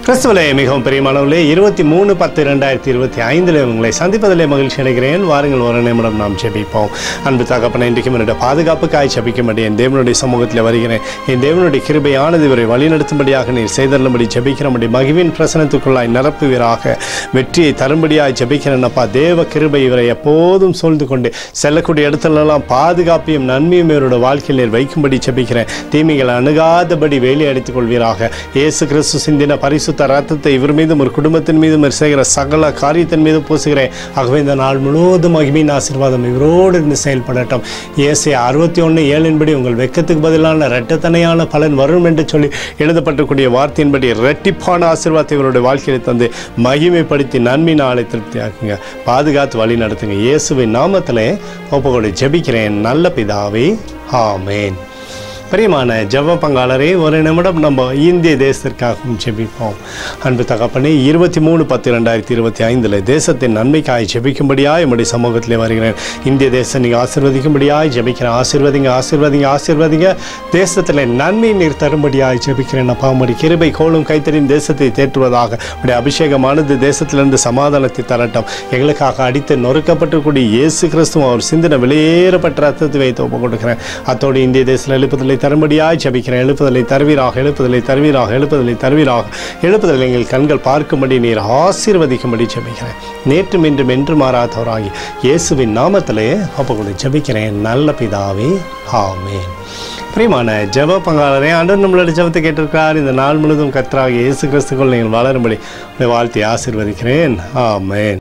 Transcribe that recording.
கிறிஸ்துவிலே மிகவும் பிரியமானவர்களே 23/10/2025 உங்களை சந்திப்பதிலே மகிழ்ச்சி அடைகிறேன். வாருங்கள் ஒரு நிமிடம் நாம் ஜெபிப்போம். அன்பு தகப்பனே, இன்றைக்கும் என்னுடைய பாதுகாப்புக்காய் ஜெபிக்கும்படி என் தேவனுடைய சமூகத்தில் வருகிறேன். என் தேவனுடைய கிருபையானது இவரை வழிநடத்தும்படியாக நீர் செய்தருளும்படி ஜெபிக்கிறபடி மகிவின் பிரசனத்துக்குள்ளாய் நிரப்புவீராக. வெற்றியை தரும்படியாய் ஜெபிக்கிறேன்னப்பா. தேவ கிருபை இவரை எப்போதும் சூழ்ந்து கொண்டு செல்லக்கூடிய இடத்துலெல்லாம் பாதுகாப்பையும் நன்மையும் இவருடைய வாழ்க்கையில் நீர் வைக்கும்படி ஜெபிக்கிறேன். தீமைகளை அணுகாதபடி வேலி அடித்துக் கொள்வீராக. இயேசு கிறிஸ்து சிந்தின பரிசுத்த ரத்தத்தை இவர் மீதும் ஒரு குடும்பத்தின் மீதும் செய்கிற சகல காரியத்தின் மீதும் பூசுகிறேன். ஆகவே இந்த நாள் முழுவதும் மகிமையின் ஆசீர்வாதம் இவரோடு இருந்து செயல்படட்டும். ஏசாயா 61:7 உங்கள் வெட்கத்துக்கு பதிலான இரட்டத்தனையான பலன் வரும் என்று சொல்லி எழுதப்பட்டக்கூடிய வார்த்தையின்படி இரட்டிப்பான ஆசீர்வாதத்தை இவருடைய வாழ்க்கையை தந்து மகிமைப்படுத்தி நன்மை நாளை திருப்தியாக்குங்க. பாதுகாத்து வழி நடத்துங்க. இயேசுவின் நாமத்திலே ஒப்புக்கொண்டு ஜெபிக்கிறேன் நல்ல பிதாவே, ஆமேன். பிரியமான ஜெப பங்காளரே, ஒரு நிமிடம் நம்ம இந்திய தேசத்திற்காகவும் ஜெபிப்போம். அன்பு தகப்பனே, 23/10/2025 தேசத்தின் நன்மைக்காய் ஜெபிக்கும்படியாய் என்னுடைய சமூகத்திலே வருகிறேன். இந்திய தேசம் நீங்கள் ஆசீர்வதிக்கும்படியாய் ஜெபிக்கிறேன். ஆசீர்வதிங்க, ஆசீர்வதிங்க, ஆசீர்வதிங்க. தேசத்தில் நன்மை நீர் தரும்படியாய் ஜெபிக்கிறேன். அப்பா, உம்முடைய கிருபை கோலும் கைத்தறியும் தேசத்தை தேற்றுவதாக. உடைய அபிஷேகமானது தேசத்திலிருந்து சமாதானத்தை தரட்டும். எங்களுக்காக அடித்து நொறுக்கப்பட்டுக்கூடிய இயேசு கிறிஸ்துவும் அவர் சிந்தின வெளியேறப்பட்ட ரத்தத்தை வைத்து ஒப்புக் கொடுக்கிறேன். அத்தோடு இந்திய தேசத்தில் எழுப்புதலை தரும்படியாய் ஜெபிக்கிறேன். எழுப்புதலை தருவீராக, எழுப்புதலை தருவீராக, எழுப்புதலை தருவீராக. எழுப்புதல் எங்கள் கண்கள் பார்க்கும்படி நீர் ஆசீர்வதிக்கும்படி ஜெபிக்கிறேன். நேற்றும் இன்றும் என்று மாறாதவராகி இயேசுவின் நாமத்திலே ஒப்புக்கொண்டு ஜெபிக்கிறேன் நல்ல பிதாவே, ஆமேன். பிரியமான ஜெப பங்காளரே, ஆண்டவர் நம்மளுடைய ஜெபத்தை கேட்டிருக்கிறார். இந்த நாள் முழுவதும் கர்த்தராகிய இயேசு கிறிஸ்துக்குள் நீங்கள் வளரும்படி வாழ்த்தி ஆசீர்வதிக்கிறேன். ஆமேன்.